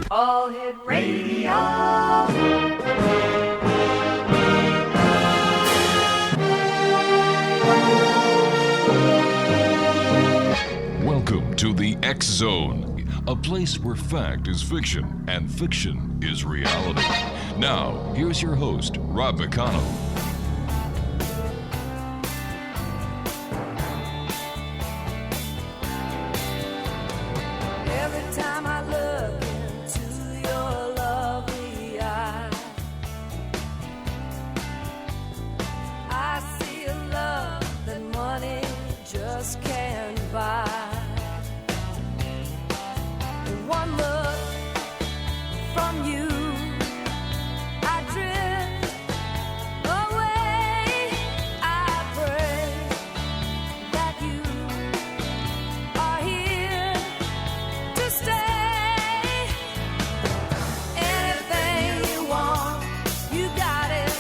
All Hit Radio. Welcome to the X Zone, a place where fact is fiction and fiction is reality. Now, here's your host, Rob McConnell. Every time I look into your lovely eyes, I see a love that money just can't buy. One look from you, I drift away. I pray that you are here to stay. Anything you want, you got it.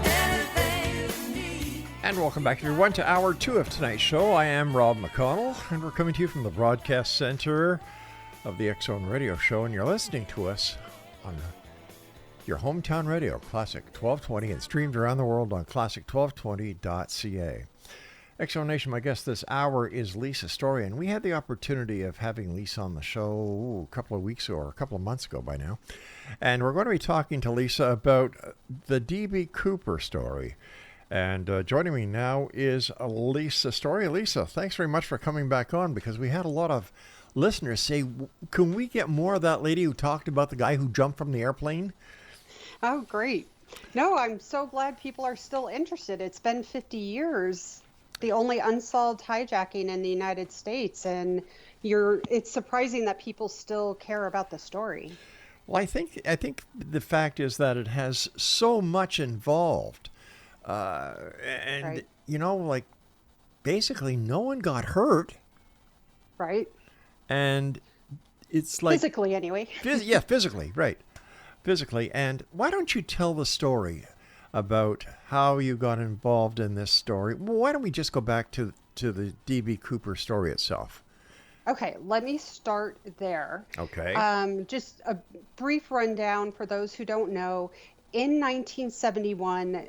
Anything you need. And welcome back to hour two of tonight's show. I am Rob McConnell, and we're coming to you from the broadcast center of the X Zone Radio Show, and you're listening to us on your hometown radio, Classic 1220, and streamed around the world on classic1220.ca. X Zone Nation, my guest this hour is Lisa Story, and we had the opportunity of having Lisa on the show a couple of weeks ago, or a couple of months ago by now, and we're going to be talking to Lisa about the D.B. Cooper story. And joining me now is Lisa Story. Lisa, thanks very much for coming back on, because we had a lot of listeners say, can we get more of that lady who talked about the guy who jumped from the airplane? Oh, great. No, I'm so glad people are still interested. It's been 50 years, the only unsolved hijacking in the United States, and it's surprising that people still care about the story. Well, I think the fact is that it has so much involved. And, right. You know, like, basically no one got hurt. Right. And it's like... Physically, anyway. Physically, right. Physically. And why don't you tell the story about how you got involved in this story? Well, why don't we just go back to the D.B. Cooper story itself? Okay, let me start there. Okay. Just a brief rundown for those who don't know. In 1971,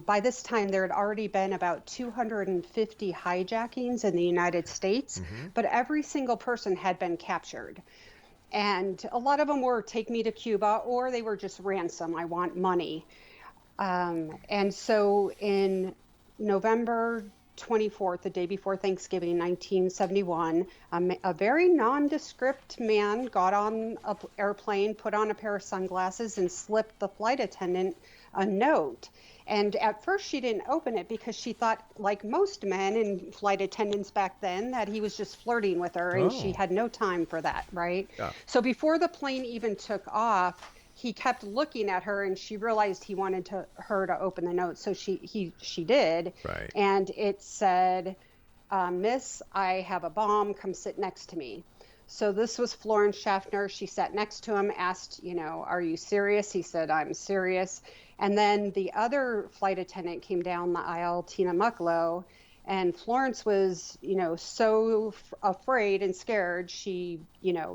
by this time, there had already been about 250 hijackings in the United States, but every single person had been captured. And a lot of them were take me to Cuba, or they were just ransom, I want money. And so in November 24th, the day before Thanksgiving, 1971, a very nondescript man got on an airplane, put on a pair of sunglasses, and slipped the flight attendant a note. And at first she didn't open it because she thought, like most men and flight attendants back then, that he was just flirting with her, and she had no time for that, right? Yeah. So before the plane even took off, he kept looking at her, and she realized he wanted her to open the note. So she did. Right. And it said, Miss, I have a bomb. Come sit next to me. So this was Florence Schaffner. She sat next to him, asked, are you serious? He said, I'm serious. And then the other flight attendant came down the aisle, Tina Mucklow. And Florence was, so afraid and scared, she,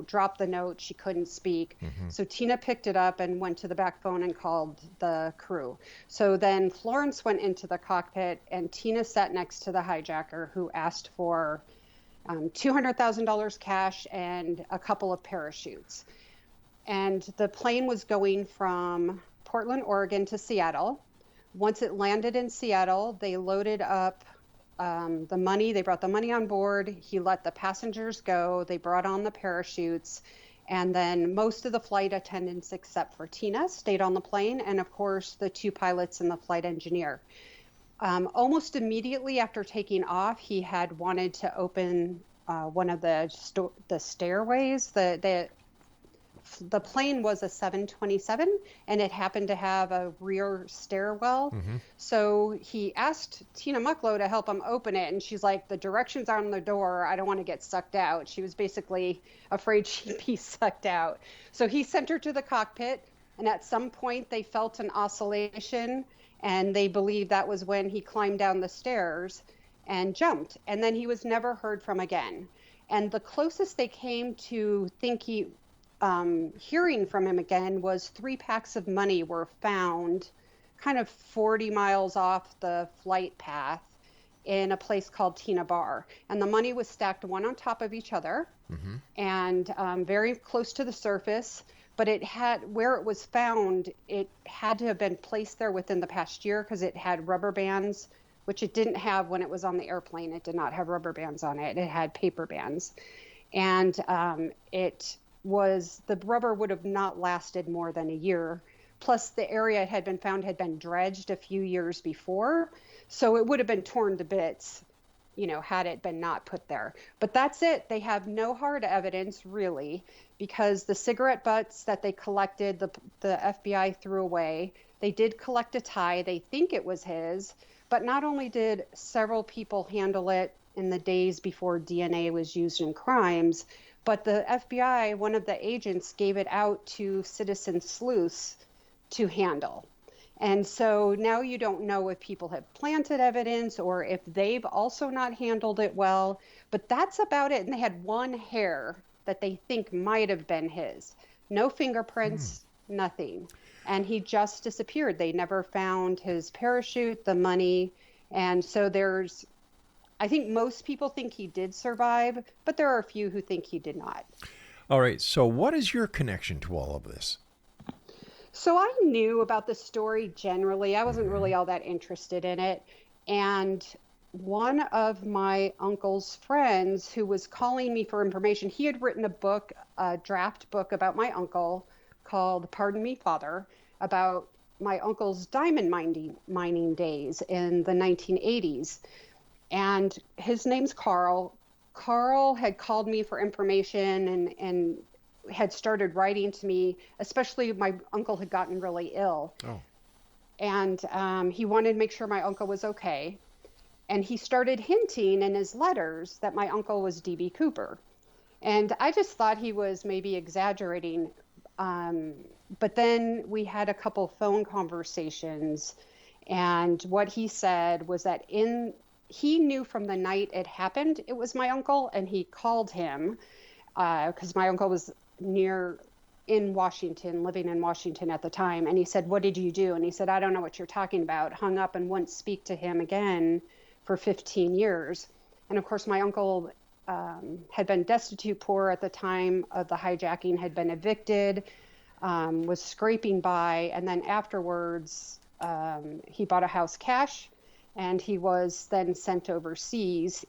dropped the note. She couldn't speak. So Tina picked it up and went to the back phone and called the crew. So then Florence went into the cockpit, and Tina sat next to the hijacker, who asked for $200,000 cash and a couple of parachutes. And the plane was going from Portland, Oregon to Seattle. Once it landed in Seattle, they loaded up the money. They brought the money on board. He let the passengers go. They brought on the parachutes. And then most of the flight attendants, except for Tina, stayed on the plane. And of course, the two pilots and the flight engineer. Almost immediately after taking off, he had wanted to open one of the stairways. The plane was a 727, and it happened to have a rear stairwell. So he asked Tina Mucklow to help him open it, and she's like, the directions are on the door. I don't want to get sucked out. She was basically afraid she'd be sucked out. So he sent her to the cockpit, and at some point they felt an oscillation, and they believed that was when he climbed down the stairs and jumped. And then he was never heard from again. And the closest they came to hearing from him again was 3 packs of money were found kind of 40 miles off the flight path in a place called Tina Bar. And the money was stacked one on top of each other and very close to the surface. But where it was found, it had to have been placed there within the past year because it had rubber bands, which it didn't have when it was on the airplane. It did not have rubber bands on it. It had paper bands. And the rubber would have not lasted more than a year. Plus the area it had been found had been dredged a few years before. So it would have been torn to bits, had it been not put there. But that's it. They have no hard evidence, really, because the cigarette butts that they collected, the FBI threw away. They did collect a tie. They think it was his. But not only did several people handle it in the days before DNA was used in crimes, but the FBI, one of the agents, gave it out to citizen sleuths to handle. And so now you don't know if people have planted evidence or if they've also not handled it well, but that's about it. And they had one hair that they think might have been his. No fingerprints, nothing. And he just disappeared. They never found his parachute, the money. And so I think most people think he did survive, but there are a few who think he did not. All right. So what is your connection to all of this? So I knew about the story generally. I wasn't really all that interested in it. And one of my uncle's friends who was calling me for information, he had written a draft book about my uncle called Pardon Me, Father, about my uncle's diamond mining days in the 1980s. And his name's Carl. Carl had called me for information and had started writing to me, especially my uncle had gotten really ill. Oh. And he wanted to make sure my uncle was okay. And he started hinting in his letters that my uncle was D.B. Cooper. And I just thought he was maybe exaggerating. But then we had a couple phone conversations. And what he said was that he knew from the night it happened, it was my uncle. And he called him because my uncle was in Washington, living in Washington at the time. And he said, "What did you do?" And he said, "I don't know what you're talking about." Hung up and wouldn't speak to him again for 15 years. And of course, my uncle had been destitute poor at the time of the hijacking, had been evicted, was scraping by. And then afterwards, he bought a house cash and he was then sent overseas.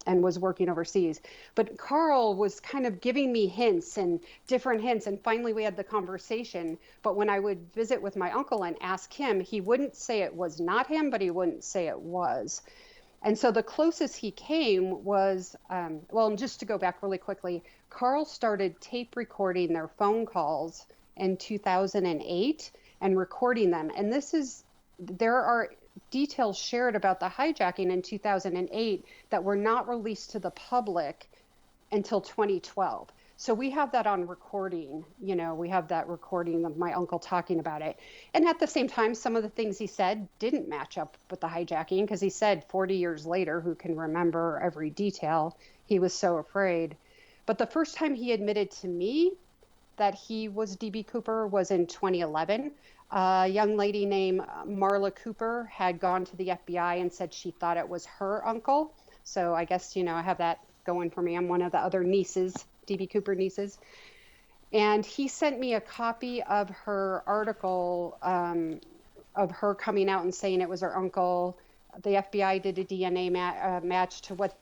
And was working overseas. But Carl was kind of giving me hints and different hints. And finally we had the conversation. But when I would visit with my uncle and ask him, he wouldn't say it was not him, but he wouldn't say it was. And so the closest he came was, and just to go back really quickly, Carl started tape recording their phone calls in 2008 and recording them. And there are details shared about the hijacking in 2008 that were not released to the public until 2012. So we have that on recording, we have that recording of my uncle talking about it. And at the same time, some of the things he said didn't match up with the hijacking because he said 40 years later, who can remember every detail, he was so afraid. But the first time he admitted to me that he was D.B. Cooper was in 2011. A young lady named Marla Cooper had gone to the FBI and said she thought it was her uncle. So I guess, I have that going for me. I'm one of the other nieces, D.B. Cooper nieces. And he sent me a copy of her article of her coming out and saying it was her uncle. The FBI did a DNA match to what,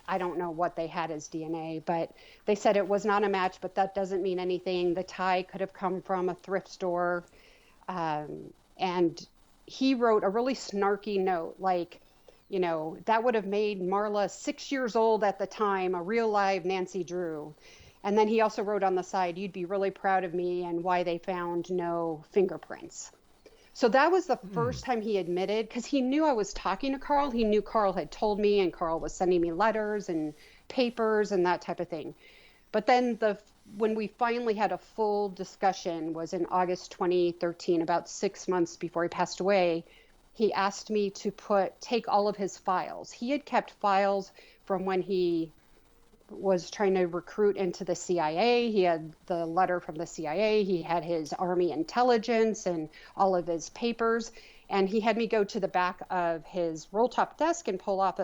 I don't know what they had as DNA, but they said it was not a match, but that doesn't mean anything. The tie could have come from a thrift store. And he wrote a really snarky note, like, that would have made Marla 6 years old at the time, a real live Nancy Drew. And then he also wrote on the side, "You'd be really proud of me," and why they found no fingerprints. So that was the first time he admitted, because he knew I was talking to Carl. He knew Carl had told me, and Carl was sending me letters and papers and that type of thing. But then when we finally had a full discussion was in August 2013, about 6 months before he passed away. He asked me to take all of his files. He had kept files from when he was trying to recruit into the CIA. He had the letter from the CIA. He had his Army intelligence and all of his papers. And he had me go to the back of his roll-top desk and pull off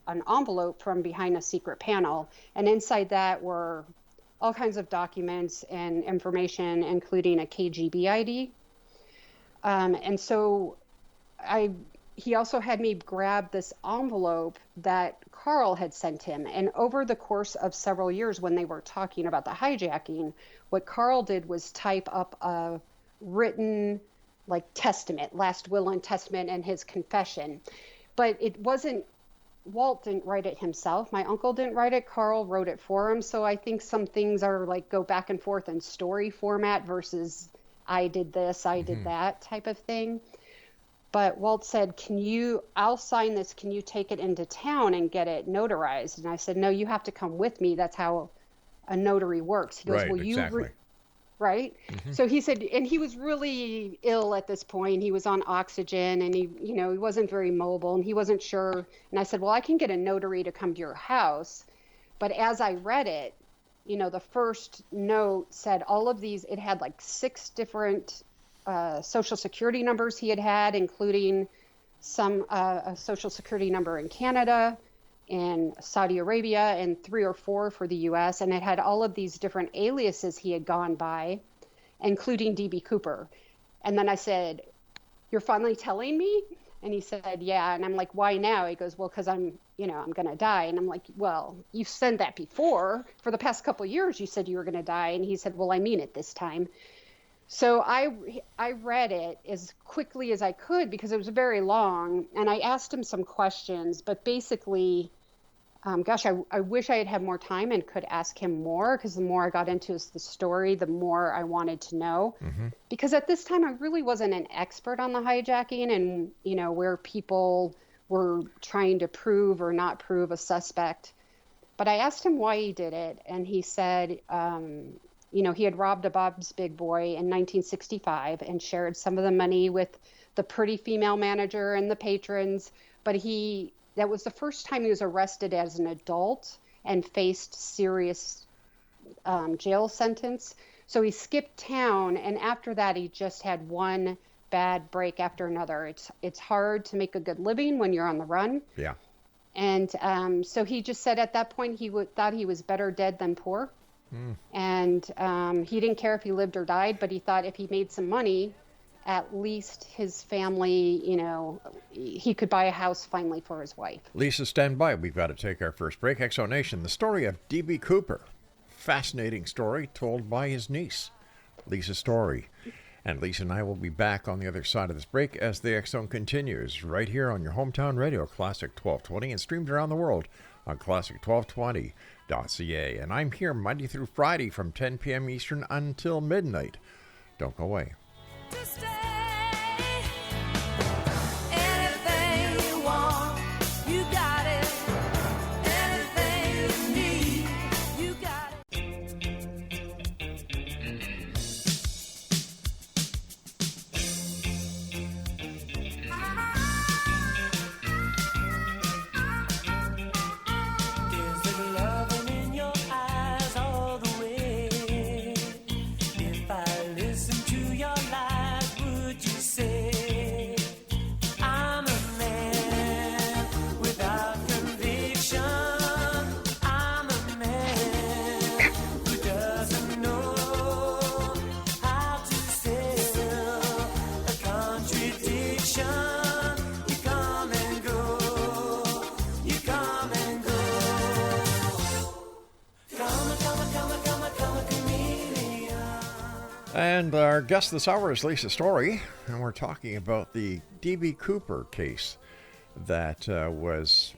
an envelope from behind a secret panel. And inside that were all kinds of documents and information, including a KGB ID. And so he also had me grab this envelope that Carl had sent him. And over the course of several years, when they were talking about the hijacking, what Carl did was type up a written like testament, last will and testament, and his confession. But it wasn't, Walt didn't write it himself. My uncle didn't write it. Carl wrote it for him. So I think some things are like go back and forth in story format versus I did this, I did that type of thing. But Walt said, I'll sign this. Can you take it into town and get it notarized? And I said, no, you have to come with me. That's how a notary works. He goes, right, well, exactly. Right? So he said, and he was really ill at this point. He was on oxygen and he wasn't very mobile and he wasn't sure. And I said, well, I can get a notary to come to your house. But as I read it, the first note said all of these, it had like 6 different social security numbers he had, including some a social security number in Canada, in Saudi Arabia, and 3 or 4 for the US. And it had all of these different aliases he had gone by, including DB Cooper. And then I said, you're finally telling me? And he said, yeah. And I'm like, why now? He goes, well, because I'm going to die. And I'm like, well, you've said that before. For the past couple of years, you said you were going to die. And he said, well, I mean it this time. So I read it as quickly as I could because it was very long. And I asked him some questions, but basically, I wish I had more time and could ask him more, because the more I got into the story, the more I wanted to know. Because at this time, I really wasn't an expert on the hijacking and, where people were trying to prove or not prove a suspect. But I asked him why he did it. And he said, he had robbed a Bob's Big Boy in 1965 and shared some of the money with the pretty female manager and the patrons. But that was the first time he was arrested as an adult and faced serious jail sentence. So he skipped town, and after that, he just had one bad break after another. It's hard to make a good living when you're on the run. Yeah. And so he just said at that point thought he was better dead than poor. And he didn't care if he lived or died, but he thought if he made some money, at least his family, he could buy a house finally for his wife. Lisa, stand by. We've got to take our first break. X Zone Nation, the story of D.B. Cooper. Fascinating story told by his niece, Lisa Story. And Lisa and I will be back on the other side of this break as the X Zone continues right here on your hometown radio, Classic 1220, and streamed around the world on classic1220.ca. And I'm here Monday through Friday from 10 p.m. Eastern until midnight. Don't go away. To stay. Anything you want, you got it. Anything you need, you got it. Is it loving in your eyes all the way? If I listen to your lies, would you say I'm a man without conviction? I'm a man who doesn't know how to sell a contradiction. You come and go, you come and go. Come, chameleon. And our guest this hour is Lisa Story, and we're talking about the D.B. Cooper case that was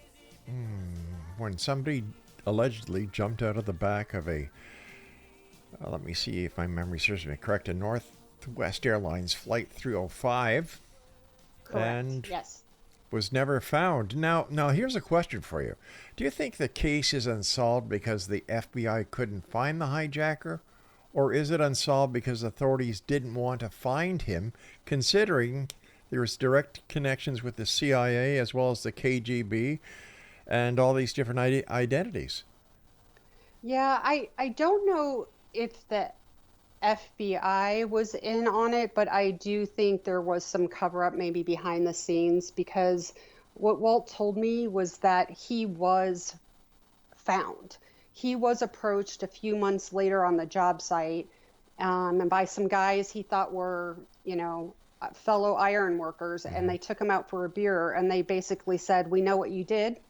when somebody allegedly jumped out of the back of a, let me see if my memory serves me correct, a Northwest Airlines Flight 305. Correct. And Yes. was never found. Now, here's a question for you. Do you think the case is unsolved because the FBI couldn't find the hijacker? Or is it unsolved because authorities didn't want to find him, considering there's direct connections with the CIA as well as the KGB and all these different identities? Yeah, I don't know if the FBI was in on it, but I do think there was some cover up maybe behind the scenes because what Walt told me was that he was found. He was approached a few months later on the job site, and by some guys he thought were, fellow iron workers, and they took him out for a beer, and they basically said, "We know what you did.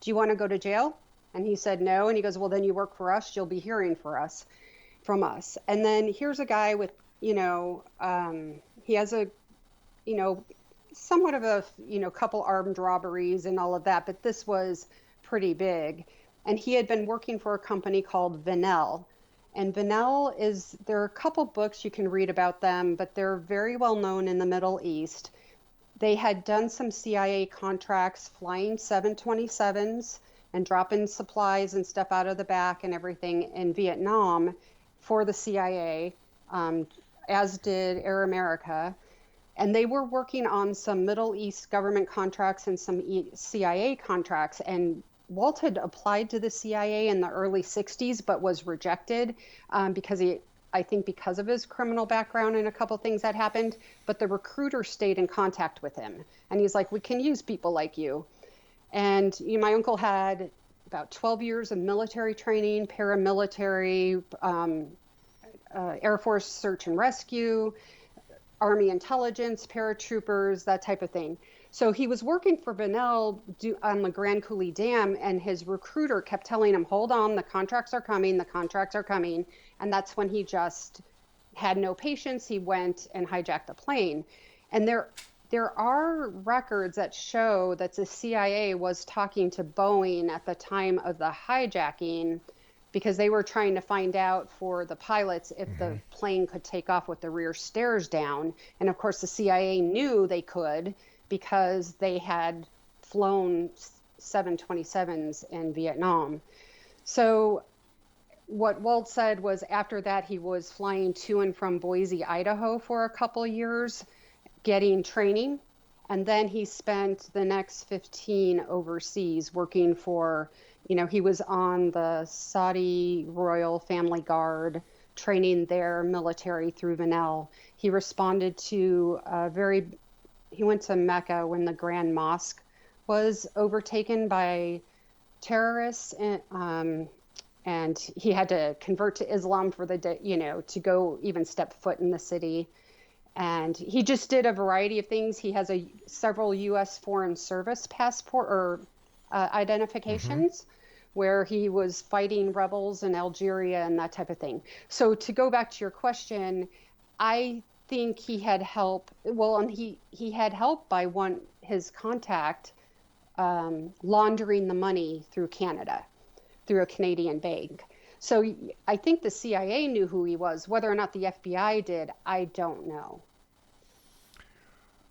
Do you want to go to jail?" And he said no, and he goes, "Well, then you work for us. You'll be hearing from us." And then here's a guy with, he has a, you know, somewhat of a, couple armed robberies and all of that, but this was pretty big. And he had been working for a company called Vanell. And Vanell there are a couple books you can read about them, but they're very well known in the Middle East. They had done some CIA contracts flying 727s and dropping supplies and stuff out of the back and everything in Vietnam for the CIA, as did Air America. And they were working on some Middle East government contracts and some CIA contracts. And Walt had applied to the CIA in the early 60s, but was rejected because I think because of his criminal background and a couple things that happened. But the recruiter stayed in contact with him. And he's like, "We can use people like you." And my uncle had about 12 years of military training, paramilitary, Air Force search and rescue, Army intelligence, paratroopers, that type of thing. So he was working for Vanell on the Grand Coulee Dam, and his recruiter kept telling him, "Hold on, the contracts are coming, the contracts are coming." And that's when he just had no patience. He went and hijacked a plane. And there are records that show that the CIA was talking to Boeing at the time of the hijacking because they were trying to find out for the pilots if the plane could take off with the rear stairs down. And of course, the CIA knew they could because they had flown 727s in Vietnam. So what Walt said was after that, he was flying to and from Boise, Idaho for a couple years, getting training. And then he spent the next 15 overseas working for, he was on the Saudi Royal Family Guard, training their military through Vanell. He responded to he went to Mecca when the Grand Mosque was overtaken by terrorists, and he had to convert to Islam for the day, to go even step foot in the city. And he just did a variety of things. He has several U.S. Foreign Service passport or identifications where he was fighting rebels in Algeria and that type of thing. So to go back to your question, I think he had help. Well, and he had help by his contact laundering the money through Canada, through a Canadian bank. So I think the CIA knew who he was. Whether or not the FBI did, I don't know.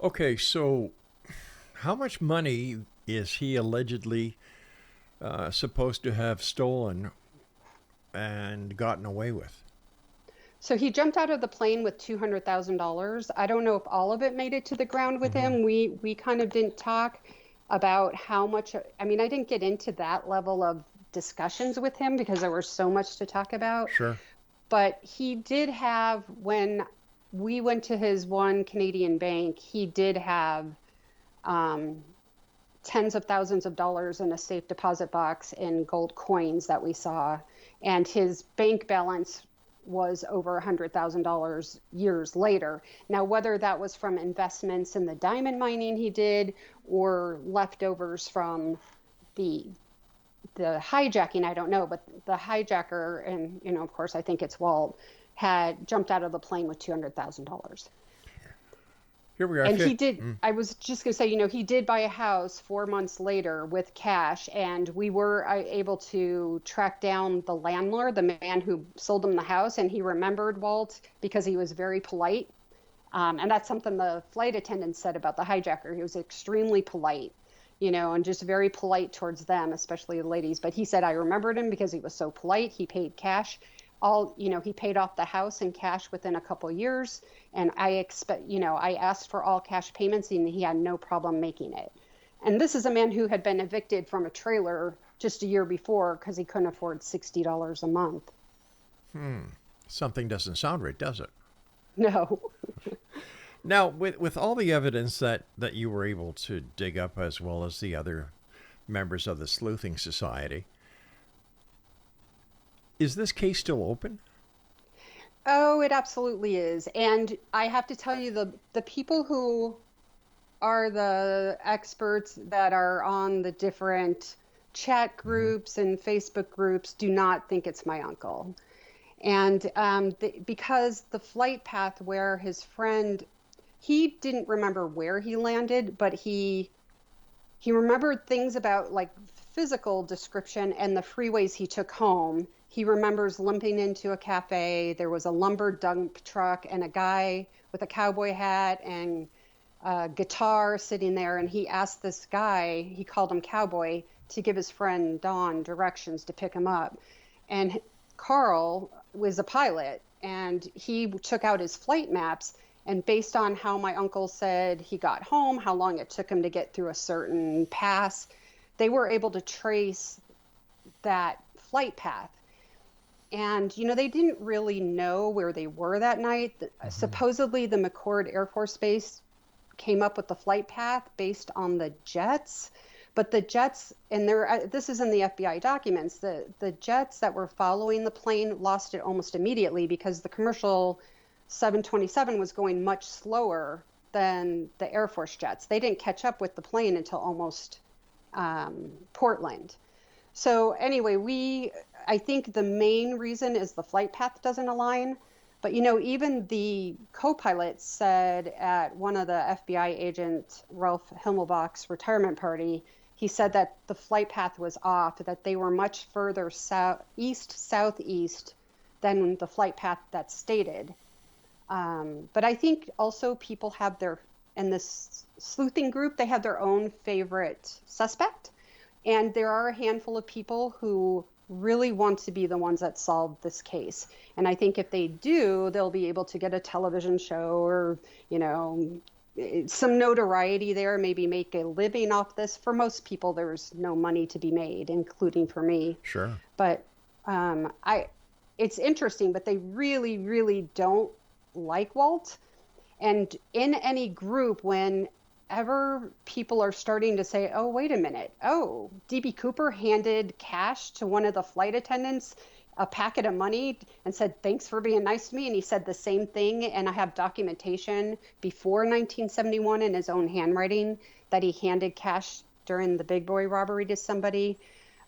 Okay, so how much money is he allegedly supposed to have stolen and gotten away with? So he jumped out of the plane with $200,000. I don't know if all of it made it to the ground with him. We kind of didn't talk about how much. I mean, I didn't get into that level of discussions with him because there was so much to talk about. Sure. But he did have, when we went to his one Canadian bank, he did have tens of thousands of dollars in a safe deposit box in gold coins that we saw. And his bank balance was over $100,000 years later. Now, whether that was from investments in the diamond mining he did or leftovers from the hijacking, I don't know, but the hijacker, and of course I think it's Walt, had jumped out of the plane with $200,000. Here we are. And he did, I was just going to say, he did buy a house 4 months later with cash, and we were able to track down the landlord, the man who sold him the house, and he remembered Walt because he was very polite. And that's something the flight attendant said about the hijacker. He was extremely polite, and just very polite towards them, especially the ladies. But he said, I remembered him because he was so polite. He paid cash. He paid off the house in cash within a couple years. And I asked for all cash payments and he had no problem making it. And this is a man who had been evicted from a trailer just a year before because he couldn't afford $60 a month. Something doesn't sound right, does it? No. Now, with all the evidence that you were able to dig up, as well as the other members of the sleuthing society, is this case still open? Oh, it absolutely is. And I have to tell you, the people who are the experts that are on the different chat groups and Facebook groups do not think it's my uncle. And because the flight path where his friend, he didn't remember where he landed, but he remembered things about like physical description and the freeways he took home. He remembers limping into a cafe. There was a lumber dump truck and a guy with a cowboy hat and a guitar sitting there. And he asked this guy, he called him Cowboy, to give his friend Don directions to pick him up. And Carl was a pilot, and he took out his flight maps. And based on how my uncle said he got home, how long it took him to get through a certain pass, they were able to trace that flight path. And, they didn't really know where they were that night. Supposedly, the McCord Air Force Base came up with the flight path based on the jets. But the jets, and this is in the FBI documents, the jets that were following the plane lost it almost immediately because the commercial 727 was going much slower than the Air Force jets. They didn't catch up with the plane until almost Portland. So anyway, I think the main reason is the flight path doesn't align. But, even the co-pilot said at one of the FBI agent, Ralph Himmelbach's retirement party, he said that the flight path was off, that they were much further southeast than the flight path that's stated. But I think also people have in this sleuthing group, they have their own favorite suspect. And there are a handful of people who really want to be the ones that solve this case. And I think if they do, they'll be able to get a television show or, some notoriety there, maybe make a living off this. For most people, there's no money to be made, including for me. Sure. But it's interesting, but they really, really don't like Walt. And in any group, whenever people are starting to say, oh, wait a minute, oh, D.B. Cooper handed cash to one of the flight attendants, a packet of money, and said, thanks for being nice to me. And he said the same thing. And I have documentation before 1971 in his own handwriting that he handed cash during the Big Boy robbery to somebody.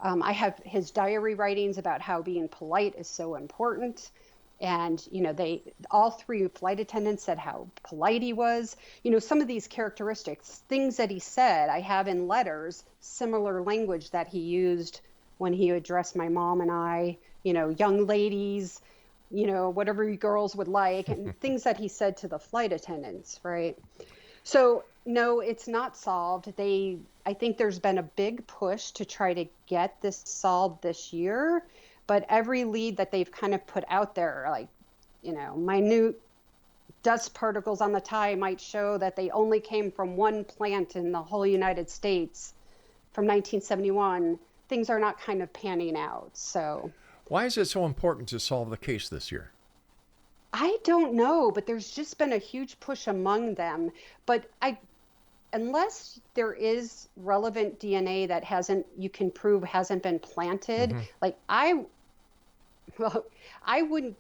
I have his diary writings about how being polite is so important. And, all three flight attendants said how polite he was. Some of these characteristics, things that he said, I have in letters, similar language that he used when he addressed my mom and I, young ladies, whatever you girls would like, and things that he said to the flight attendants, right? So, no, it's not solved. I think there's been a big push to try to get this solved this year. But every lead that they've kind of put out there, like, minute dust particles on the tie might show that they only came from one plant in the whole United States from 1971. Things are not kind of panning out. So why is it so important to solve the case this year? I don't know, but there's just been a huge push among them. But unless there is relevant DNA that you can prove hasn't been planted, like I wouldn't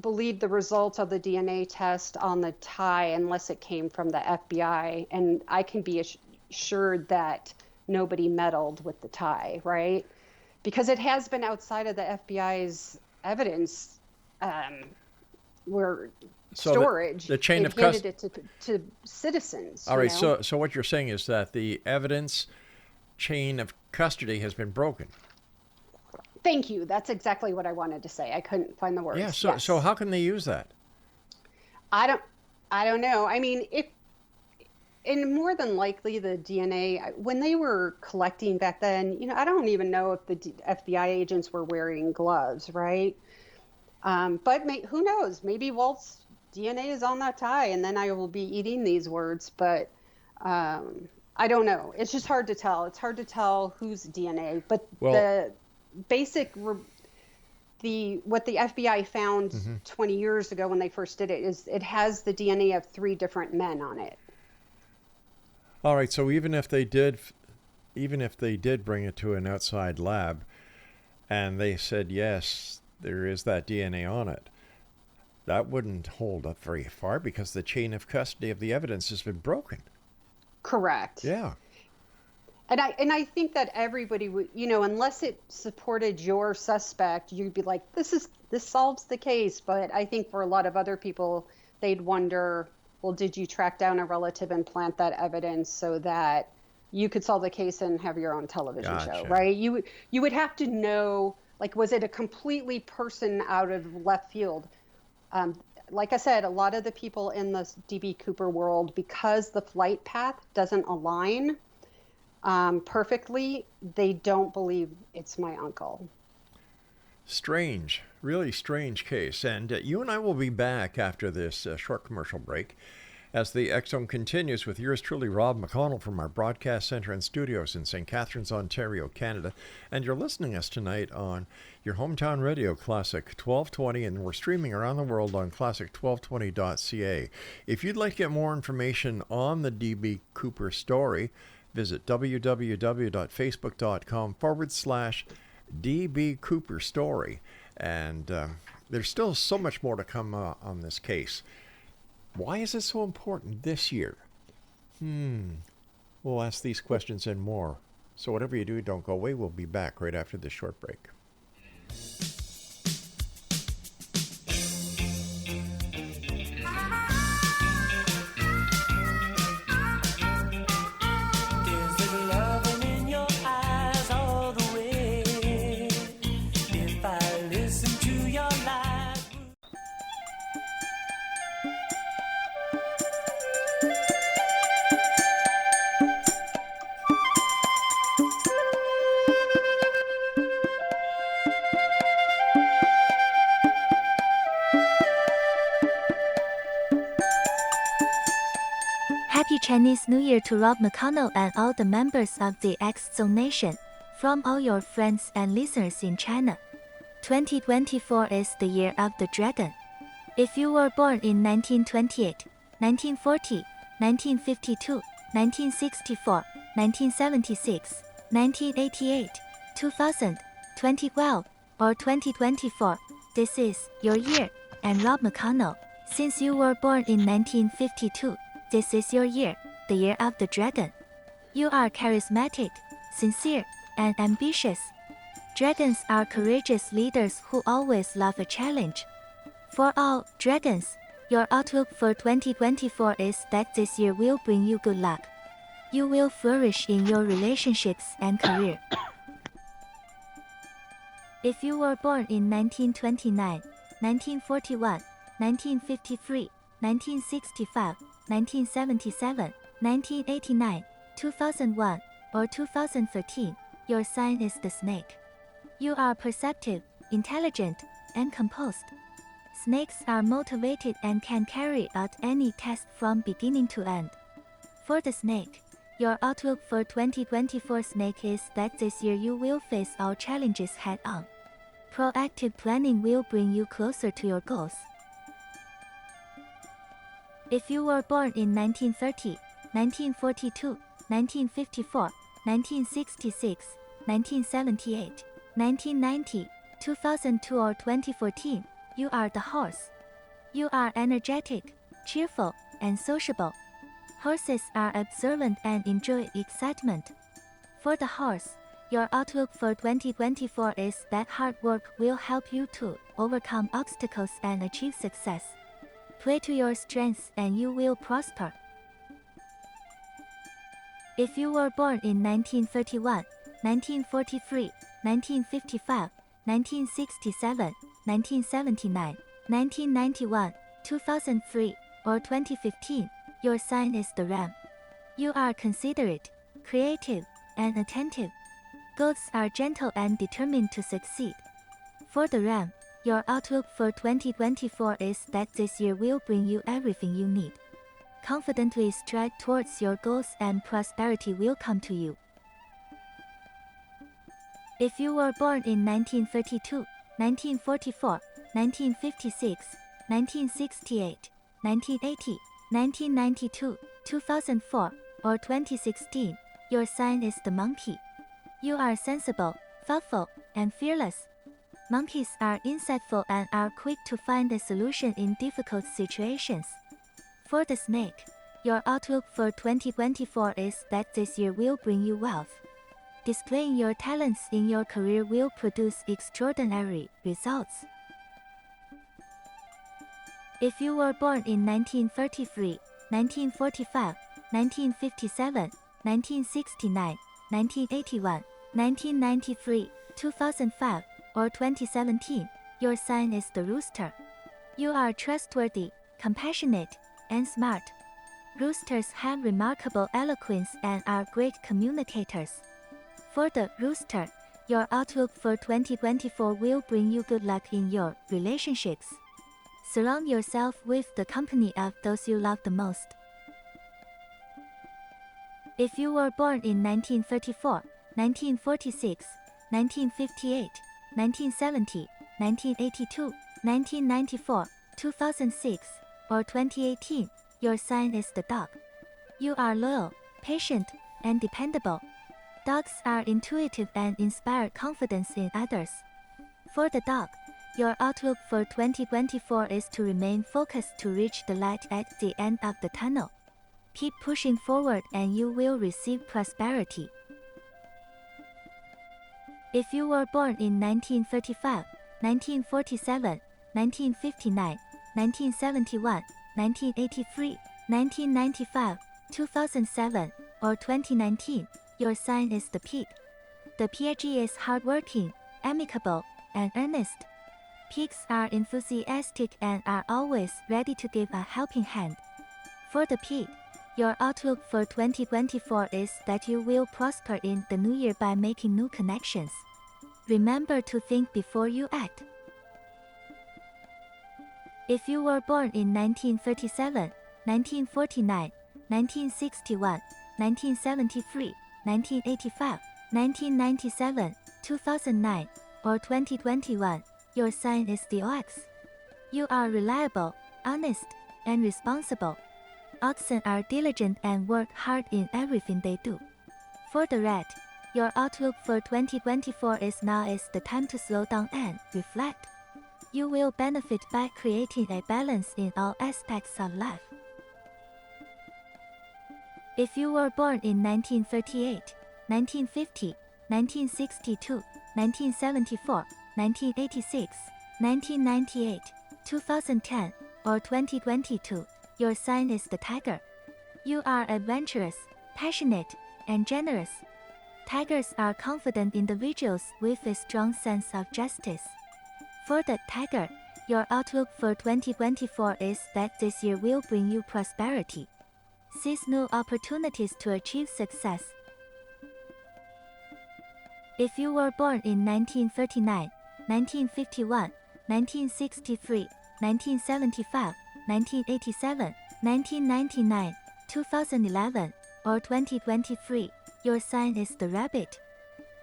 believe the results of the DNA test on the tie unless it came from the FBI. And I can be assured that nobody meddled with the tie, right? Because it has been outside of the FBI's evidence storage. The chain of handed it to citizens. All right. So what you're saying is that the evidence chain of custody has been broken. Thank you. That's exactly what I wanted to say. I couldn't find the words. Yeah. Yes. So how can they use that? I don't know. I mean, and more than likely the DNA, when they were collecting back then, I don't even know if the FBI agents were wearing gloves, right? But who knows? Maybe Walt's DNA is on that tie, and then I will be eating these words. But I don't know. It's just hard to tell. It's hard to tell whose DNA. But Well- the basic, what the FBI found 20 years ago when they first did it is it has the DNA of 3 different men on it. All right, so even if they did bring it to an outside lab and they said, yes, there is that DNA on it, that wouldn't hold up very far because the chain of custody of the evidence has been broken. Correct. Yeah. And I think that everybody would, unless it supported your suspect, you'd be like, this solves the case. But I think for a lot of other people, they'd wonder, well, did you track down a relative and plant that evidence so that you could solve the case and have your own television show, right? You would have to know, like, was it a completely person out of left field? Like I said, a lot of the people in the DB Cooper world, because the flight path doesn't align perfectly, they don't believe it's my uncle. Strange, really strange case. And you and I will be back after this short commercial break as the X Zone continues with yours truly, Rob McConnell, from our broadcast center and studios in St. Catharines, Ontario, Canada. And you're listening to us tonight on your hometown radio, Classic 1220, and we're streaming around the world on classic1220.ca. If you'd like to get more information on the DB Cooper story, visit www.facebook.com/DB Cooper story. And there's still so much more to come on this case. Why is it so important this year? We'll ask these questions and more. So whatever you do, don't go away. We'll be back right after this short break. Happy Chinese New Year to Rob McConnell and all the members of the X Zone Nation, from all your friends and listeners in China. 2024 is the year of the dragon. If you were born in 1928, 1940, 1952, 1964, 1976, 1988, 2000, 2012, or 2024, this is your year. And Rob McConnell, since you were born in 1952, this is your year, the year of the dragon. You are charismatic, sincere, and ambitious. Dragons are courageous leaders who always love a challenge. For all dragons, your outlook for 2024 is that this year will bring you good luck. You will flourish in your relationships and career. If you were born in 1929, 1941, 1953, 1965, 1977, 1989, 2001, or 2013, your sign is the snake. You are perceptive, intelligent, and composed. Snakes are motivated and can carry out any task from beginning to end. For the snake, your outlook for 2024 snake is that this year you will face all challenges head on. Proactive planning will bring you closer to your goals. If you were born in 1930, 1942, 1954, 1966, 1978, 1990, 2002 or 2014, you are the horse. You are energetic, cheerful, and sociable. Horses are observant and enjoy excitement. For the horse, your outlook for 2024 is that hard work will help you to overcome obstacles and achieve success. Play to your strengths and you will prosper. If you were born in 1931, 1943, 1955, 1967, 1979, 1991, 2003, or 2015, your sign is the ram. You are considerate, creative, and attentive. Goats are gentle and determined to succeed. For the ram, your outlook for 2024 is that this year will bring you everything you need. confidently stride towards your goals and prosperity will come to you. If you were born in 1932, 1944, 1956, 1968, 1980, 1992, 2004, or 2016, your sign is the monkey. You are sensible, thoughtful, and fearless. Monkeys are insightful and are quick to find a solution in difficult situations. For the snake, your outlook for 2024 is that this year will bring you wealth. Displaying your talents in your career will produce extraordinary results. If you were born in 1933, 1945, 1957, 1969, 1981, 1993, 2005, or 2017, your sign is the rooster. You are trustworthy, compassionate, and smart. Roosters have remarkable eloquence and are great communicators. For the rooster, your outlook for 2024 will bring you good luck in your relationships. Surround yourself with the company of those you love the most. If you were born in 1934, 1946, 1958, 1970, 1982, 1994, 2006, or 2018, your sign is the dog. You are loyal, patient, and dependable. Dogs are intuitive and inspire confidence in others. For the dog, your outlook for 2024 is to remain focused to reach the light at the end of the tunnel. Keep pushing forward and you will receive prosperity. If you were born in 1935, 1947, 1959, 1971, 1983, 1995, 2007, or 2019, your sign is the pig. The pig is hardworking, amicable, and earnest. Pigs are enthusiastic and are always ready to give a helping hand. For the pig, your outlook for 2024 is that you will prosper in the new year by making new connections. Remember to think before you act. If you were born in 1937, 1949, 1961, 1973, 1985, 1997, 2009, or 2021, your sign is the ox. You are reliable, honest, and responsible. Oxen are diligent and work hard in everything they do. For the rat, your outlook for 2024 is now is the time to slow down and reflect. You will benefit by creating a balance in all aspects of life. If you were born in 1938, 1950, 1962, 1974, 1986, 1998, 2010, or 2022, your sign is the tiger. You are adventurous, passionate, and generous. Tigers are confident individuals with a strong sense of justice. For the tiger, your outlook for 2024 is that this year will bring you prosperity. Seize new opportunities to achieve success. If you were born in 1939, 1951, 1963, 1975, 1987, 1999, 2011, or 2023, your sign is the rabbit.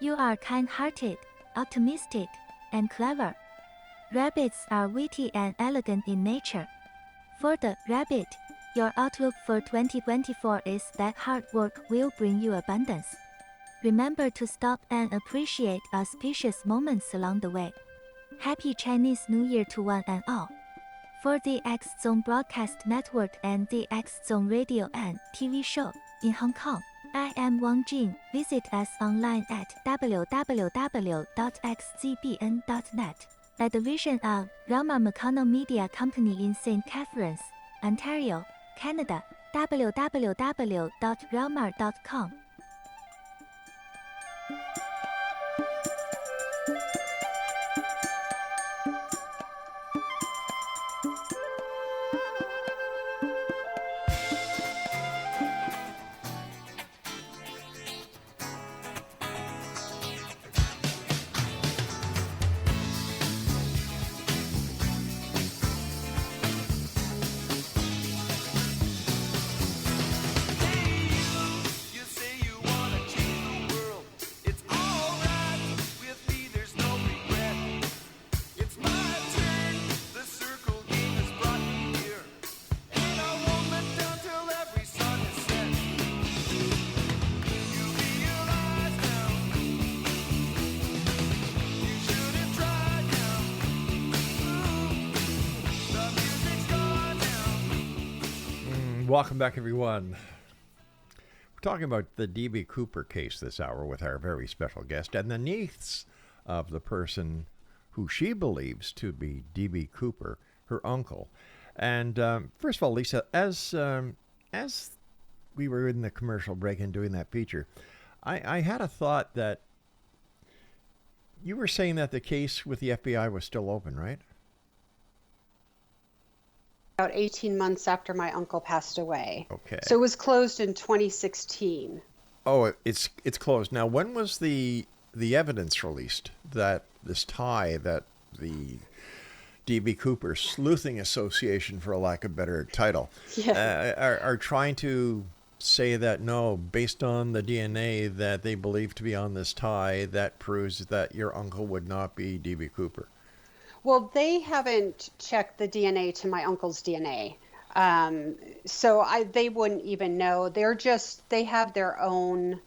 You are kind-hearted, optimistic, and clever. Rabbits are witty and elegant in nature. For the rabbit, your outlook for 2024 is that hard work will bring you abundance. Remember to stop and appreciate auspicious moments along the way. Happy Chinese New Year to one and all. For the X Zone Broadcast Network and the X Zone Radio and TV show in Hong Kong, I am Wang Jing. Visit us online at www.xzbn.net. A division of Rama McConnell Media Company in St. Catharines, Ontario, Canada. www.realmar.com. Welcome back, everyone. We're talking about the D.B. Cooper case this hour with our very special guest and the niece of the person who she believes to be D.B. Cooper, her uncle. And first of all, Lisa, as we were in the commercial break and doing that feature, I had a thought that you were saying that the case with the FBI was still open, right? About 18 months after my uncle passed away. Okay. So it was closed in 2016. Oh, it's closed. Now, when was the evidence released that this tie that the D.B. Cooper Sleuthing Association, for a lack of better title, are trying to say that, no, based on the DNA that they believe to be on this tie, that proves that your uncle would not be D.B. Cooper? Well, they haven't checked the DNA to my uncle's DNA. So they wouldn't even know. They have their own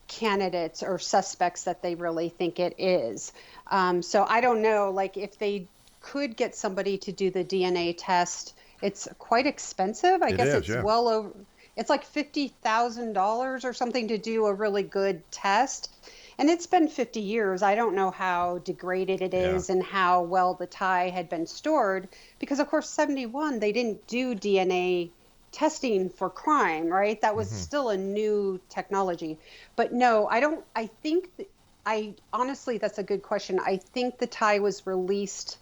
candidates or suspects that they really think it is. So I don't know, like, if they could get somebody to do the DNA test, it's quite expensive. I guess it's well over, it's like $50,000 or something to do a really good test. And it's been 50 years. I don't know how degraded it is and how well the tie had been stored, because of course 71 they didn't do DNA testing for crime, right? That was still a new technology. But no, I honestly, that's a good question. I think the tie was released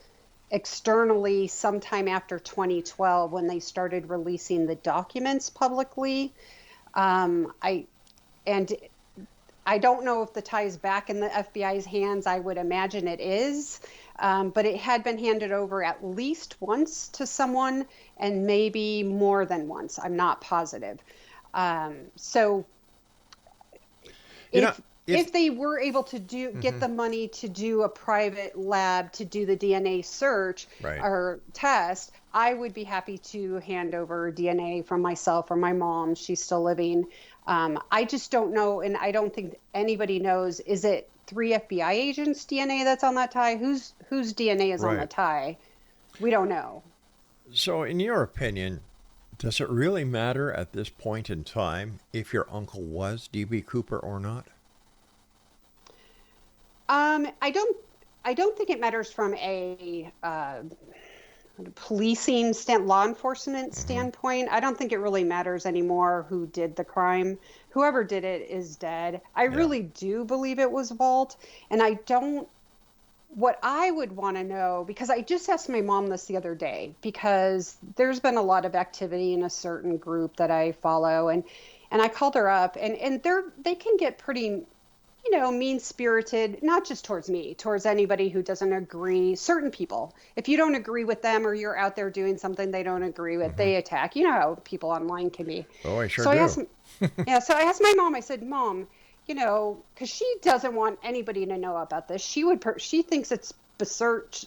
externally sometime after 2012 when they started releasing the documents publicly. I don't know if the tie is back in the FBI's hands. I would imagine it is. But it had been handed over at least once to someone, and maybe more than once. I'm not positive. So if they were able to get the money to do a private lab to do the DNA search or test, I would be happy to hand over DNA from myself or my mom. She's still living. I just don't know, and I don't think anybody knows. Is it 3 FBI agents' DNA that's on that tie? Whose DNA is on the tie? We don't know. So, in your opinion, does it really matter at this point in time if your uncle was D.B. Cooper or not? I don't think it matters from a policing law enforcement standpoint. I don't think it really matters anymore who did the crime. Whoever did it is dead. I really do believe it was Walt. And what I would want to know, because I just asked my mom this the other day, because there's been a lot of activity in a certain group that I follow, and I called her up, and they can get pretty, mean-spirited, not just towards me, towards anybody who doesn't agree. Certain people, if you don't agree with them or you're out there doing something they don't agree with, they attack. You know how people online can be. Oh, I sure do. So I asked my mom, I said, Mom, because she doesn't want anybody to know about this. She thinks it's besmirks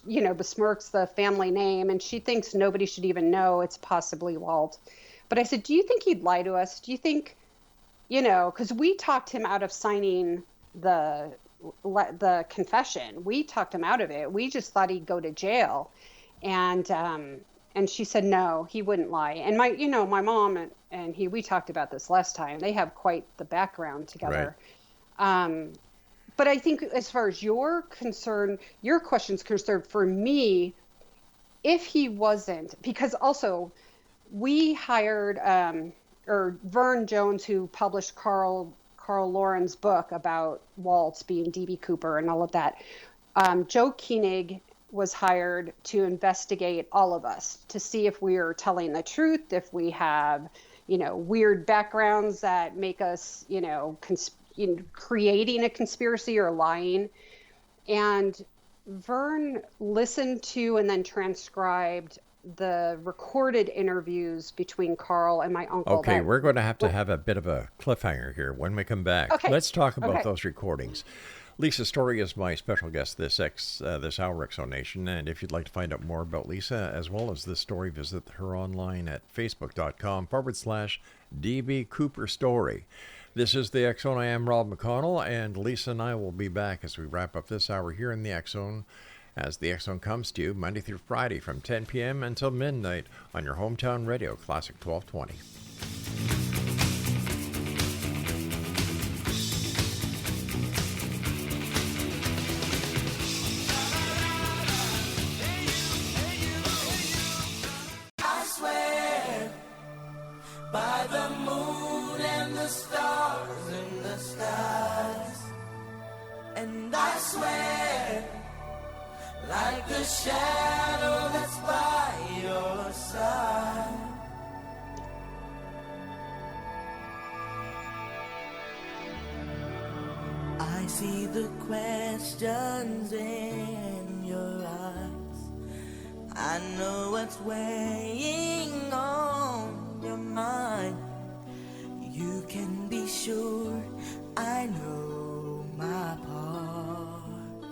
the family name, and she thinks nobody should even know it's possibly Walt. But I said, do you think he'd lie to us? Do you think, because we talked him out of signing the confession. We talked him out of it. We just thought he'd go to jail. And she said, no, he wouldn't lie. And my mom and we talked about this last time. They have quite the background together. Right. But I think as far as your question's concerned, for me, if he wasn't, because also we hired, Vern Jones, who published Carl Lauren's book about Waltz being D.B. Cooper and all of that. Joe Koenig was hired to investigate all of us to see if we are telling the truth, if we have, weird backgrounds that make us, creating a conspiracy or lying. And Vern listened to and then transcribed the recorded interviews between Carl and my uncle. Okay, we're going to have a bit of a cliffhanger here when we come back. Okay. Let's talk about those recordings. Lisa Story is my special guest this hour, X-Zone, and if you'd like to find out more about Lisa as well as this story, visit her online at facebook.com/DB Cooper Story. This is the X-Zone. I am Rob McConnell, and Lisa and I will be back as we wrap up this hour here in the X-Zone, as the X-Zone comes to you Monday through Friday from 10 p.m. until midnight on your hometown radio, Classic 1220. I swear by the moon and the stars in the skies, and I swear like the shadow that's by your side. I see the questions in your eyes. I know what's weighing on your mind. You can be sure I know my part,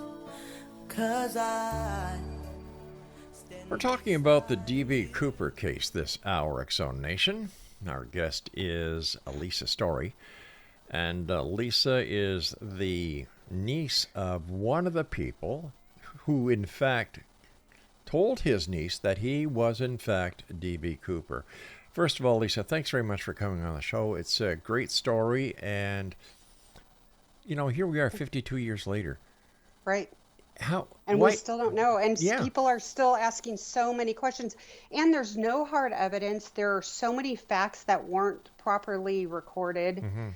'cause We're talking about the D.B. Cooper case this hour, X-Zone Nation. Our guest is Lisa Story, and Lisa is the niece of one of the people who, in fact, told his niece that he was, in fact, D.B. Cooper. First of all, Lisa, thanks very much for coming on the show. It's a great story, and, you know, here we are 52 years later. Right. We still don't know. And Yeah. people are still asking so many questions. And there's no hard evidence. There are so many facts that weren't properly recorded. Mm-hmm.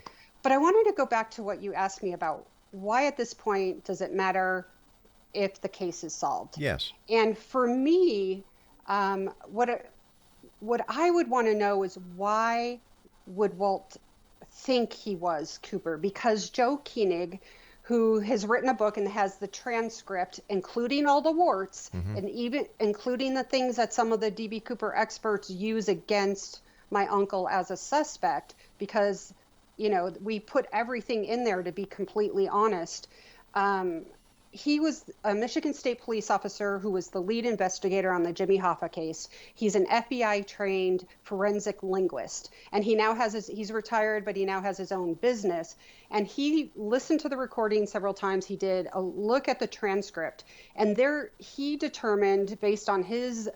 But I wanted to go back to what you asked me about. Why at this point does it matter if the case is solved? Yes. And for me, what I would want to know is why would Walt think he was Cooper? Because Joe Koenig, who has written a book and has the transcript, including all the warts, and even including the things that some of the D.B. Cooper experts use against my uncle as a suspect, because, you know, we put everything in there to be completely honest. He was a Michigan State police officer who was the lead investigator on the Jimmy Hoffa case. He's an FBI trained forensic linguist, and he now has he's retired, but he now has his own business. And he listened to the recording several times. He did a look at the transcript, and there he determined, based on his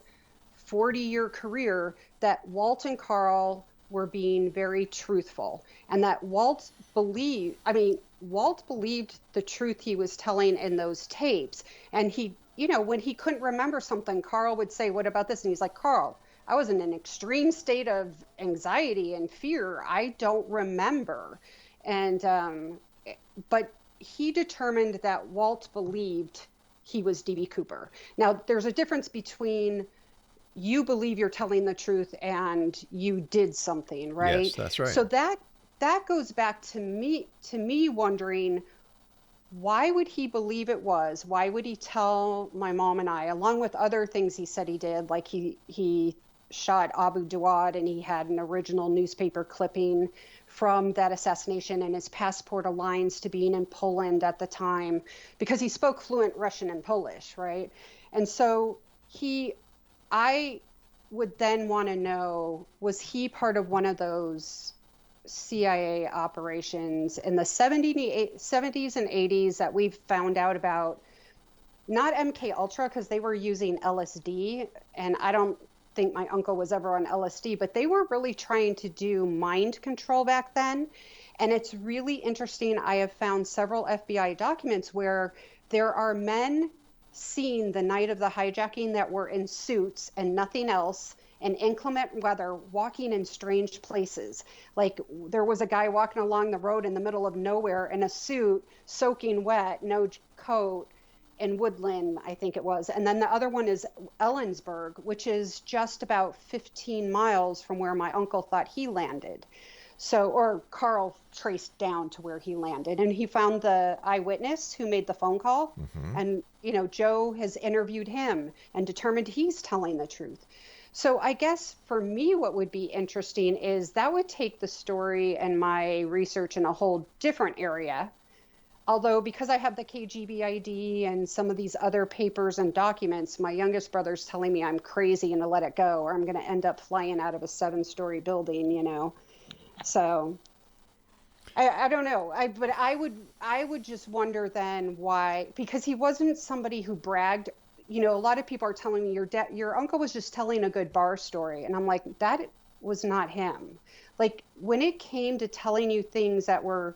40-year career, that Walt and Carl were being very truthful, and that Walt believed the truth he was telling in those tapes. And he, you know, when he couldn't remember something, Carl would say, "What about this?" And he's like, "Carl, I was in an extreme state of anxiety and fear. I don't remember." And, but he determined that Walt believed he was D.B. Cooper. Now, there's a difference between you believe you're telling the truth and you did something, right? Yes, that's right. So that goes back to me wondering, why would he believe it was? Why would he tell my mom and I, along with other things he said he did, like he shot Abu Duwad, and he had an original newspaper clipping from that assassination, and his passport aligns to being in Poland at the time because he spoke fluent Russian and Polish, right? And so I would then want to know, was he part of one of those CIA operations in the 70s and 80s that we've found out about? Not MK Ultra, because they were using LSD, and I don't think my uncle was ever on LSD, but they were really trying to do mind control back then. And it's really interesting. I have found several FBI documents where there are men seen the night of the hijacking that were in suits and nothing else, in inclement weather, walking in strange places. Like, there was a guy walking along the road in the middle of nowhere in a suit, soaking wet, no coat, in Woodland, I think it was. And then the other one is Ellensburg, which is just about 15 miles from where my uncle thought he landed. So, or Carl traced down to where he landed, and he found the eyewitness who made the phone call. And, you know, Joe has interviewed him and determined he's telling the truth. So I guess for me, what would be interesting is that would take the story and my research in a whole different area. Although, because I have the KGB ID and some of these other papers and documents, my youngest brother's telling me I'm crazy and to let it go, or I'm going to end up flying out of a 7-story building, you know. So I don't know. But I would just wonder then why, because he wasn't somebody who bragged. You know, a lot of people are telling me your uncle was just telling a good bar story, and I'm like, that was not him. Like when it came to telling you things that were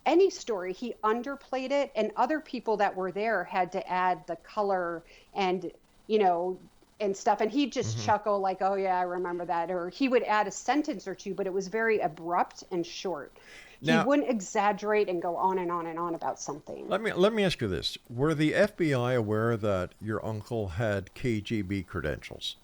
any story, he underplayed it, and other people that were there had to add the color and, you know, and stuff. And he'd just chuckle like, oh yeah, I remember that. Or he would add a sentence or two, but it was very abrupt and short. Now, he wouldn't exaggerate and go on and on and on about something. Let me ask you this. Were the FBI aware that your uncle had KGB credentials?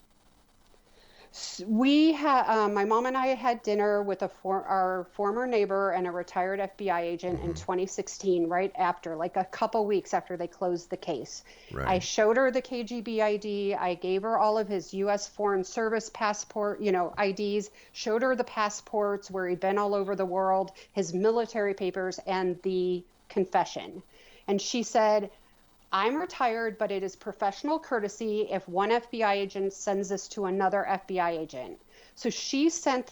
We had, my mom and I had dinner with our former neighbor and a retired FBI agent in 2016, right after, like a couple weeks after they closed the case. Right. I showed her the KGB ID. I gave her all of his U.S. Foreign Service passport, you know, IDs, showed her the passports where he'd been all over the world, his military papers, and the confession. And she said, I'm retired, but it is professional courtesy if one FBI agent sends this to another FBI agent. So she sent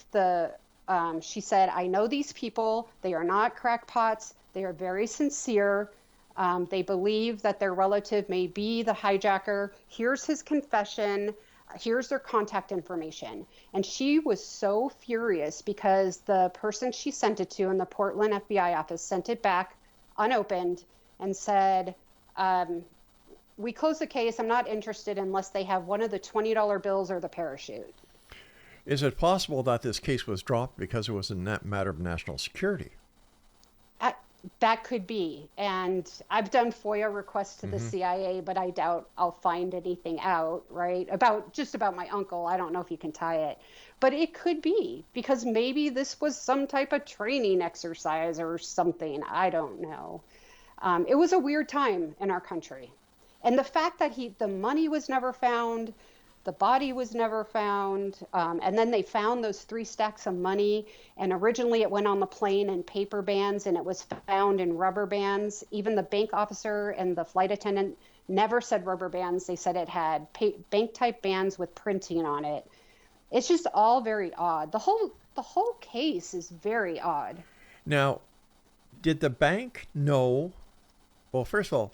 she said, I know these people. They are not crackpots. They are very sincere. They believe that their relative may be the hijacker. Here's his confession. Here's their contact information. And she was so furious because the person she sent it to in the Portland FBI office sent it back unopened and said, we close the case. I'm not interested unless they have one of the $20 bills or the parachute. Is it possible that this case was dropped because it was a matter of national security? That could be. And I've done FOIA requests to the CIA, but I doubt I'll find anything out, right? About my uncle. I don't know if you can tie it. But it could be because maybe this was some type of training exercise or something. I don't know. It was a weird time in our country. And the fact that the money was never found, the body was never found, and then they found those 3 stacks of money, and originally it went on the plane in paper bands, and it was found in rubber bands. Even the bank officer and the flight attendant never said rubber bands. They said it had bank-type bands with printing on it. It's just all very odd. The whole case is very odd. Now, did the bank know? Well, first of all,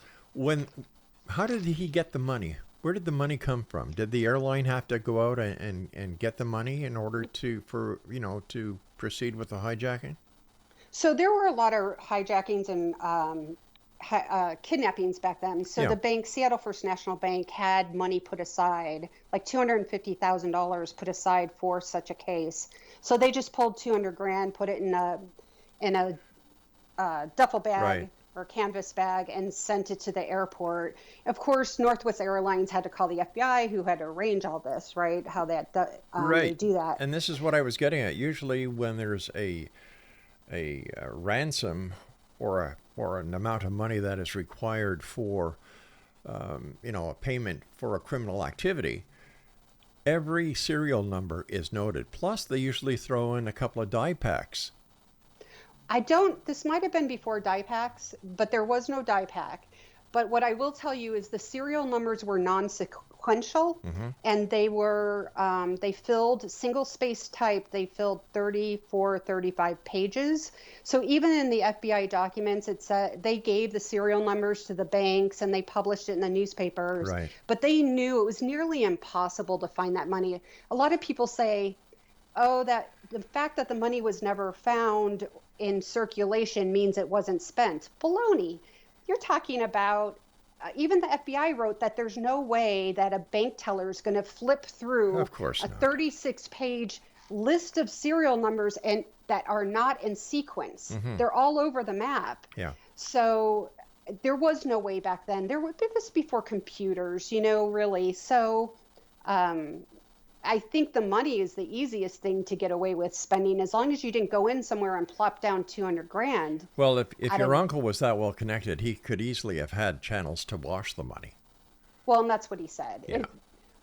how did he get the money? Where did the money come from? Did the airline have to go out and get the money in order to proceed with the hijacking? So there were a lot of hijackings and kidnappings back then. So the bank, Seattle First National Bank, had money put aside, like $250,000 put aside for such a case. So they just pulled $200,000, put it in a duffel bag. Right. Or canvas bag and sent it to the airport. Of course, Northwest Airlines had to call the FBI, who had to arrange all this, right? How they do that. And this is what I was getting at. Usually, when there's a ransom or an amount of money that is required for, a payment for a criminal activity, every serial number is noted. Plus, they usually throw in a couple of die packs. This might have been before die packs, but there was no die pack. But what I will tell you is the serial numbers were non-sequential, and they were, they filled single space type, they filled 34, 35 pages. So even in the FBI documents, it said they gave the serial numbers to the banks and they published it in the newspapers. Right. But they knew it was nearly impossible to find that money. A lot of people say, that the fact that the money was never found in circulation means it wasn't spent. Baloney. You're talking about, even the FBI wrote that there's no way that a bank teller is going to flip through a 36-page list of serial numbers and that are not in sequence. They're all over the map. Yeah. So there was no way back then. This was before computers, really. So I think the money is the easiest thing to get away with spending, as long as you didn't go in somewhere and plop down $200,000. Well, if your uncle was that well connected, he could easily have had channels to wash the money. Well, and that's what he said. Yeah.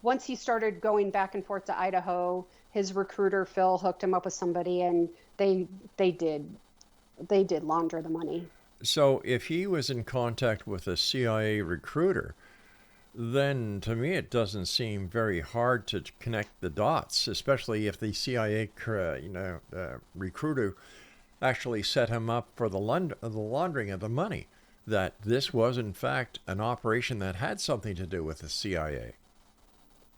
Once he started going back and forth to Idaho, his recruiter Phil hooked him up with somebody, and they did launder the money. So if he was in contact with a CIA recruiter, then to me it doesn't seem very hard to connect the dots, especially if the CIA recruiter actually set him up for the laundering of the money, that this was in fact an operation that had something to do with the CIA.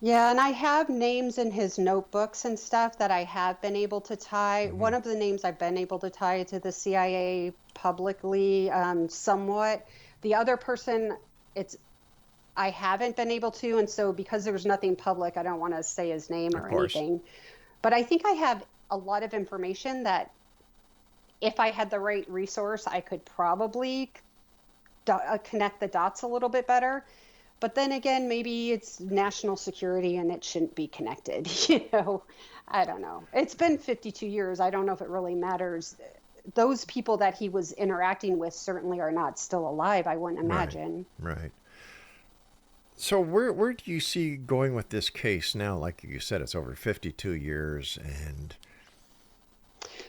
Yeah, and I have names in his notebooks and stuff that I have been able to tie. One of the names I've been able to tie to the CIA publicly, somewhat. The other person, it's I haven't been able to, and so because there was nothing public, I don't want to say his name Of or course. anything. But I think I have a lot of information that if I had the right resource, I could probably connect the dots a little bit better. But then again, maybe it's national security and it shouldn't be connected. I don't know. It's been 52 years. I don't know if it really matters. Those people that he was interacting with certainly are not still alive, I wouldn't imagine. Right. So where do you see going with this case now? Like you said, it's over 52 years, and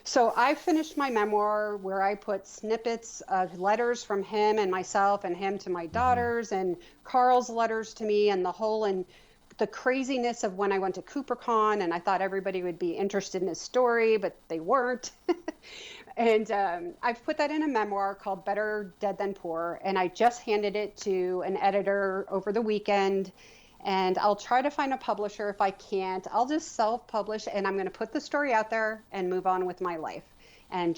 So I finished my memoir where I put snippets of letters from him and myself and him to my daughters and Carl's letters to me and the craziness of when I went to CooperCon and I thought everybody would be interested in his story, but they weren't. And I've put that in a memoir called Better Dead Than Poor. And I just handed it to an editor over the weekend. And I'll try to find a publisher. If I can't, I'll just self-publish, and I'm going to put the story out there and move on with my life. And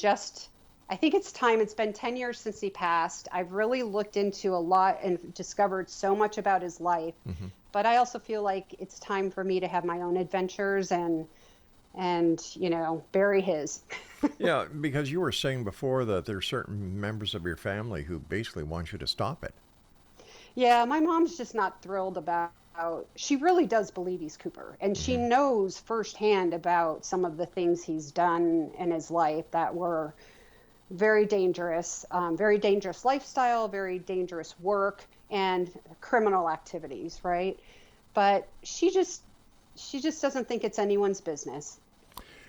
I think it's time. It's been 10 years since he passed. I've really looked into a lot and discovered so much about his life. But I also feel like it's time for me to have my own adventures and bury his. yeah, because you were saying before that there's certain members of your family who basically want you to stop it. Yeah, my mom's just not thrilled about. She really does believe he's Cooper, and she knows firsthand about some of the things he's done in his life that were very dangerous lifestyle, very dangerous work, and criminal activities, right? But she just doesn't think it's anyone's business.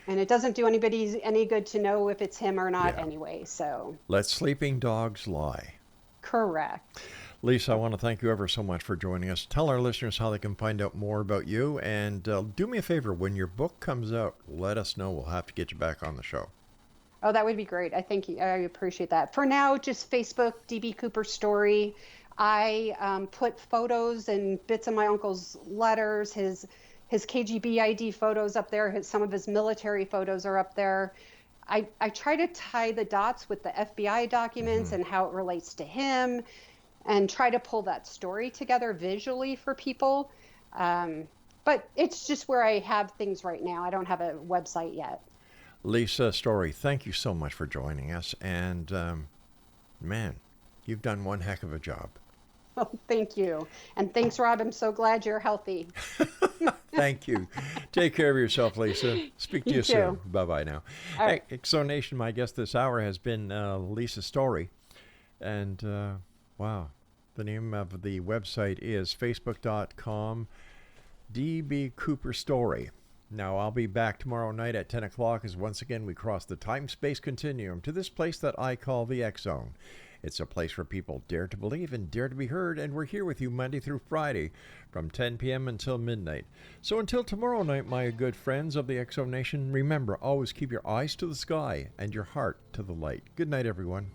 And it doesn't do anybody any good to know if it's him or not anyway, so. Let sleeping dogs lie. Correct. Lisa, I want to thank you ever so much for joining us. Tell our listeners how they can find out more about you. And do me a favor, when your book comes out, let us know. We'll have to get you back on the show. Oh, that would be great. I appreciate that. For now, just Facebook, DB Cooper Story. I put photos and bits of my uncle's letters, his KGB ID photos up there. Some of his military photos are up there. I try to tie the dots with the FBI documents and how it relates to him, and try to pull that story together visually for people. But it's just where I have things right now. I don't have a website yet. Lisa Story, thank you so much for joining us. And man, you've done one heck of a job. Oh, thank you. And thanks, Rob. I'm so glad you're healthy. Thank you. Take care of yourself, Lisa. Speak to you soon. too. Bye-bye now. All right. Hey, Exo Nation, my guest this hour has been Lisa Story. And wow, the name of the website is facebook.com DB Cooper Story. Now, I'll be back tomorrow night at 10 o'clock as once again we cross the time-space continuum to this place that I call the X Zone. It's a place where people dare to believe and dare to be heard, and we're here with you Monday through Friday from 10 p.m. until midnight. So until tomorrow night, my good friends of the Exo Nation, remember, always keep your eyes to the sky and your heart to the light. Good night, everyone.